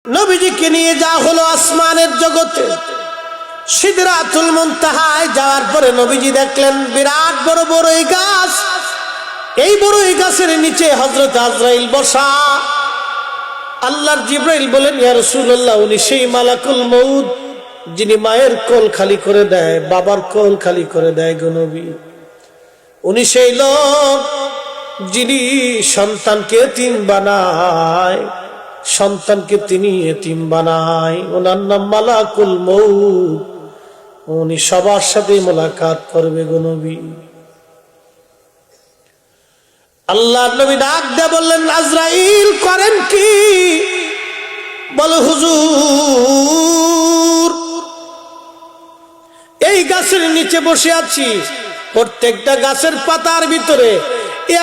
নবীজিকে নিয়ে যাওয়া হলো আসমানের জগতে। সিদরাতুল মুনতাহায় যাওয়ার পরে নবীজি দেখলেন বিরাট বড় বড়ই গাছ। এই বড়ই গাছের নিচে হযরত আজরাইল বসা। আল্লাহর জিবরাইল বলেন, ইয়া রাসূলুল্লাহ, উনি সেই মালাকুল মউত যিনি মায়ের কোল খালি করে দেয়, বাবার কোল খালি করে দেয় গো নবী। উনি সেই লোক যিনি সন্তানকে এতিম বানায়, সন্তানকে তিনি এতিম বানায়। ওনার নাম মালাকুল মউত। উনি সবার সাথে মোলাকাত করবে গো নবী। আল্লাহর নবী ডাক দিয়ে বললেন, আজরাইল করেন কি? বলে, হুজুর এই গাছের নিচে বসে আছি, প্রত্যেকটা গাছের পাতার ভিতরে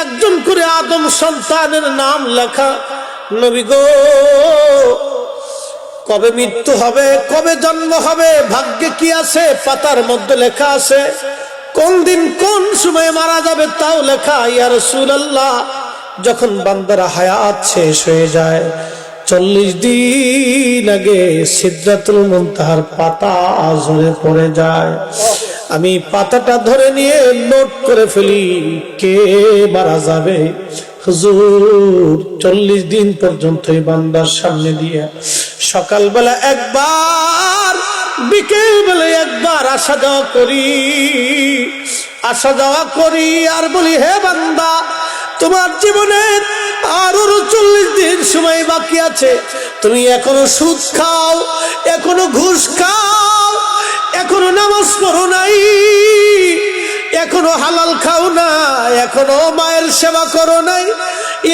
একজন করে আদম সন্তানের নাম লেখা। নবী গো, কবে মৃত্যু হবে, কবে জন্ম হবে, ভাগ্যে কি আছে পাতার মধ্যে লেখা আছে। কোন দিন কোন সময় মারা যাবে তাও লেখা। ইয়া রাসূলুল্লাহ, যখন বান্দারা হায়াত শেষ হয়ে যায় 40 দিন আগে সিদরাতুল মুনতাহার পাতা ঝরে পড়ে যায়। আমি পাতাটা ধরে নিয়ে নোট করে ফেলি কে মারা যাবে। হুজুর 40 দিন পর্যন্ত এই বান্দার সামনে দিয়ে সকালবেলা একবার, বিকেল বেলা একবার আসা যাওয়া করি আর বলি, হে বান্দা, তোমার জীবনের আরো 40 দিন সময় বাকি আছে। তুমি এখনো সুদ খাও, এখনো ঘুষ খাও, এখনো নামাজ পড়ো নাই, এখনো হালাল খাও না, এখনো মায়ের সেবা করো নাই,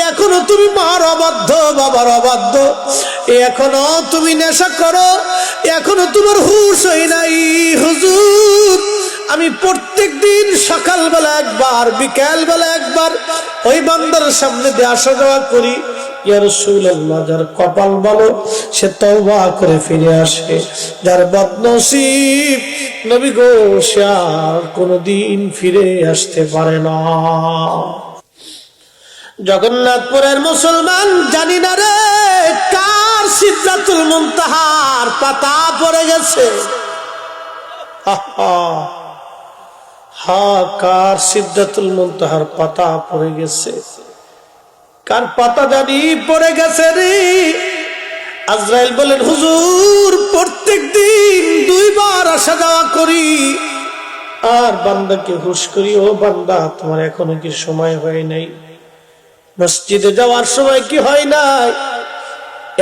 এখনো তুমি মার অবাধ্য, বাবার অবাধ্য, এখনো তুমি নেশা করো, এখনো তোমার হুঁশ হয় নাই। হুজুর, আমি প্রত্যেক দিন সকালবেলা একবার, বিকেল বেলা একবার ওই বান্দার সামনে দিয়ে আসা যাওয়া করি। ইয়া রাসূলুল্লাহ, যার কপাল ভালো সে তওবা করে ফিরে আসে, যার বদনসিব নবী গো সে আর কোনদিন ফিরে আসতে পারে না। জগন্নাথপুরের মুসলমান জানি না রে কার সিদরাতুল মুনতাহার পাতা পড়ে গেছে। কার সিদরাতুল মুনতাহার পাতা পড়ে গেছে, কার পাতা জানি পড়ে গেছে রে। আজরাইল বলেন, হুজুর প্রত্যেক দিন 2 বার আসা যাওয়া করি আর বান্দাকে হুঁশ করি, ও বান্দা তোমার এখনো কি সময় হয় নাই? মসজিদে যাওয়ার সময় কি হয় নাই?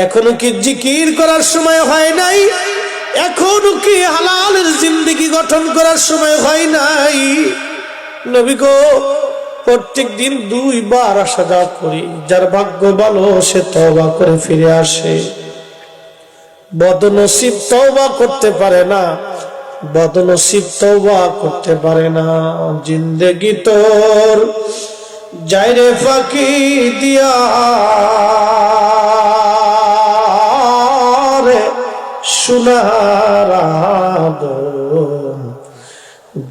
এখনো কি জিকির করার সময় হয় নাই? এখনো কি হালালের জিন্দেগি গঠন করার সময় হয় নাই? নবী গো, প্রত্যেক দিন 2 বার আসা যাওয়া করি, যার ভাগ্য ভালো সে তওবা করে ফিরে আসে। বদনসিব তওবা করতে পারে না, বদনসিব তওবা করতে পারে না। জিন্দেগি তোর যাইরে ফাঁকি দিয়া রে সোনার আদম,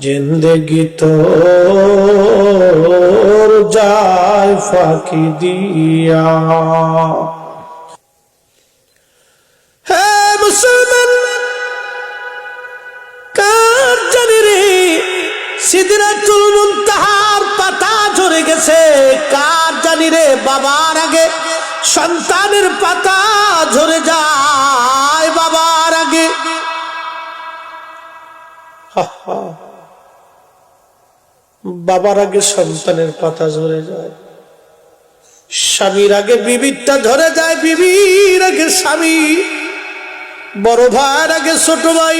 জিন্দেগি তোর যায় ফাঁকি দিয়া। হে মুসলমান, কার জানি রে সিদরাতুল মুনতাহার পাতা ঝরে গেছে? কার জানি রে বাবার আগে সন্তানের পাতা ঝরে যায়, বাবার আগে। বাবার আগে সন্তানের পাতা ঝরে যায়, স্বামীর আগে বিবিরটা ঝরে যায়, বিবির আগে স্বামী, বড় ভাইয়ের আগে ছোট ভাই,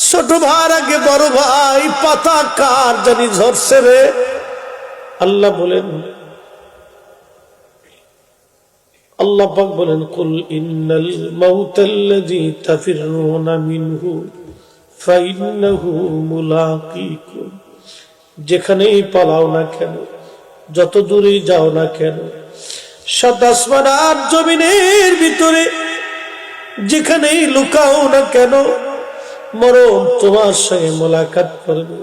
ছোট ভাইয়ের আগে বড় ভাই। পাতা কার জানি ঝরছে রে। আল্লাহ বলেন, আল্লাহ পাক বলেন, কুল ইন্নাল মাউতাল্লাযী তাফিরুনা মিনহু ফাইন্নাহু মুলাকীকুম। যেখানেই পালাও না কেন, যত দূরেই যাও না কেন, 7 আসমান আর জমিনের ভিতরে যেখানেই লুকাও না কেন, মরণ তোমার সঙ্গে মোলাকাত করবে।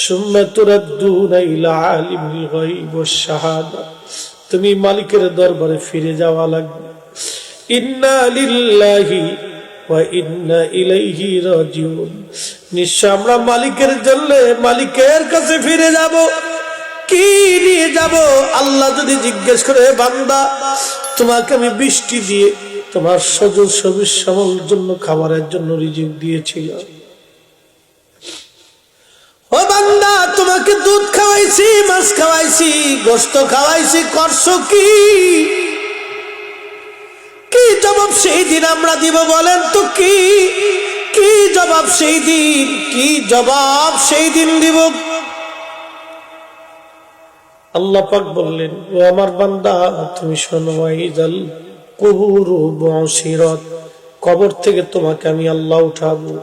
সুম্মা তুরাদ্দুনা ইলা আলিমিল গায়ব ওয়াশ শাহাদা। তুমি মালিকের দরবারে ফিরে যাওয়া লাগবে। ইন্না লিল্লাহি ওয়া ইন্না ইলাইহি রাজিউন। নিশ্চয় আমরা মালিকের জন্য মালিকের কাছে ফিরে যাব। কি নিয়ে যাব? আল্লাহ যদি জিজ্ঞেস করে, বান্দা তোমাকে আমি বৃষ্টি দিয়ে তোমার সজল সবুজ শ্যামল জন্য খাবারের জন্য রিজিক দিয়েছিলাম। ও বান্দা তোমাকে দুধ খাওয়াইছি, মাছ খাওয়াইছি, গোশত খাওয়াইছি, করছো কি? কি জবাব সেই দিন আমরা দিব বলেন তো? কি কি জবাব সেই দিন? কি জবাব সেই দিন দিব? আল্লাহ পাক বললেন, ও আমার বান্দা তুমি শোনো, ওয়াইজাল কুবুরু বুসিরাত, কবর থেকে তোমাকে আমি আল্লাহ উঠাবো।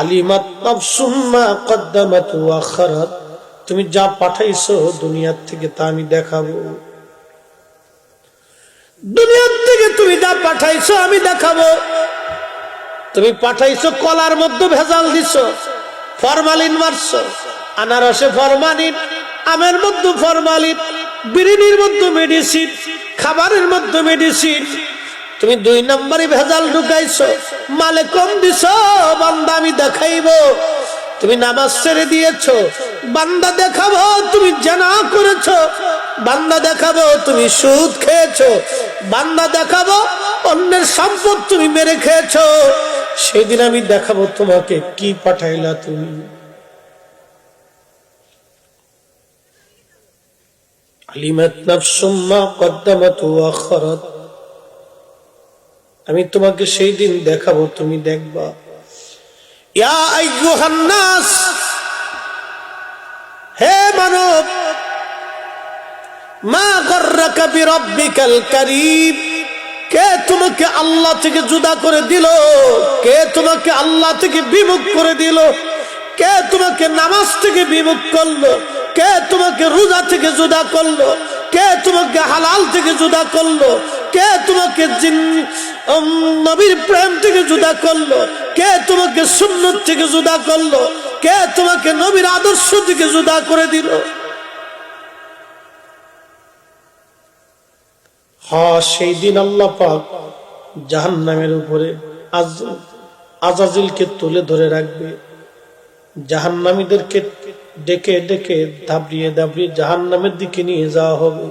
আলিমাত নাফসুম মা কদ্দামাত ওয়া আখারাত, তুমি যা পাঠাইছো দুনিয়ার থেকে তা আমি দেখাবো। দুনিয়ার থেকে তুমি যা পাঠাইছো আমি দেখাবো। তুমি পাঠাইছো কলার মধ্যে ভেজাল দিছো, ফরমালিন মারছো, আনারসে ফরমালিন, আমের মধ্যে ফরমালিন, বিরিনির মধ্যে মেডিসিন, খাবারের মধ্যে মেডিসিন। তুমি 2 নম্বরে ভেজাল ঢুকাইছো, মালে কম দিছো, বান্দা আমি দেখাইবো। তুমি নামাজ ছেড়ে দিয়েছো, বান্দা দেখাবো। তুমি জিনা করেছো, বান্দা দেখাবো। তুমি সুদ খেয়েছো, বান্দা দেখাবো। অন্যের সম্পদ তুমি মেরে খেয়েছো, সেদিন আমি দেখাবো তোমাকে কি পাঠাইলা তুমি। আলিমাত নাফসুম মা কদ্দামাত ওয়া আখারাত, আমি তোমাকে সেই দিন দেখাবো, তুমি দেখবা। ইয়া আইয়ুহান নাস, হে মানব, মা গররাকা বিরাব্বিকাল কারীম, কে তোমাকে আল্লাহ থেকে জুদা করে দিল? কে তোমাকে আল্লাহ থেকে বিমুখ করে দিল? কে তোমাকে নামাজ থেকে বিমুখ করলো? কে তোমাকে রোজা থেকে জুদা করলো? কে তোমাকে হালাল থেকে জুদা করলো? কে তোমাকে নবীর প্রেম থেকে জুদা করলো? কে তোমাকে সুন্নত থেকে জুদা করলো? কে তোমাকে নবীর আদর্শ থেকে জুদা করে দিল? হ্যাঁ, সেই দিন আল্লাহ পাক জাহান্নামের উপরে আজাজিলকে তুলে ধরে রাখবে। জাহান্নামীদেরকে ডেকে ডেকে দাবড়িয়ে দাবড়িয়ে জাহান্নামের দিকে নিয়ে যাওয়া হবে।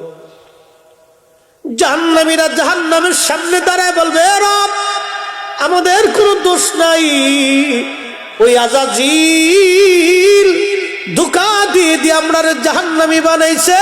জাহান্নামীরা জাহান্নামের সামনে দাঁড়ায় বলবে, রব আমাদের কোনো দোষ নাই, ওই আজাজিল ধোঁকা দিয়ে দিয়ে আমরা জাহান্নামী বানাইছে।